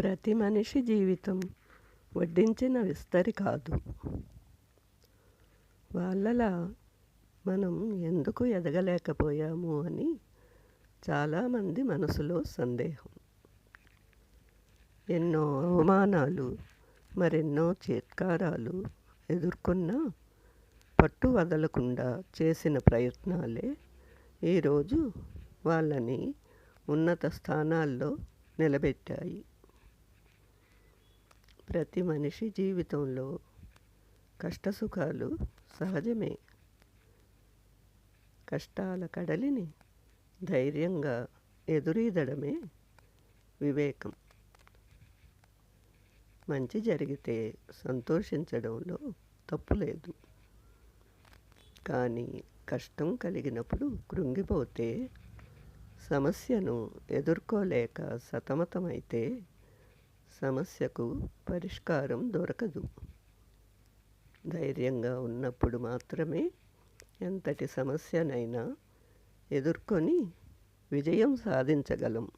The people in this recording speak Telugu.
ప్రతి మనిషి జీవితం వడ్డించిన విస్తరి కాదు. వాళ్ళలా మనం ఎందుకు ఎదగలేకపోయాము అని చాలామంది మనసులో సందేహం. ఎన్నో అవమానాలు, మరెన్నో చేత్కారాలు ఎదుర్కొన్నా పట్టు వదలకుండా చేసిన ప్రయత్నాలే ఈరోజు వాళ్ళని ఉన్నత స్థానాల్లో నిలబెట్టాయి. ప్రతి మనిషి జీవితంలో కష్టసుఖాలు సహజమే. కష్టాల కడలిని ధైర్యంగా ఎదురీదడమే వివేకం. మంచి జరిగితే సంతోషించడంలో తప్పులేదు. కానీ కష్టం కలిగినప్పుడు కృంగిపోతే, సమస్యను ఎదుర్కోలేక సతమతమైతే సమస్యకు పరిష్కారం దొరకదు. ధైర్యంగా ఉన్నప్పుడు మాత్రమే ఎంతటి సమస్యనైనా ఎదుర్కొని విజయం సాధించగలం.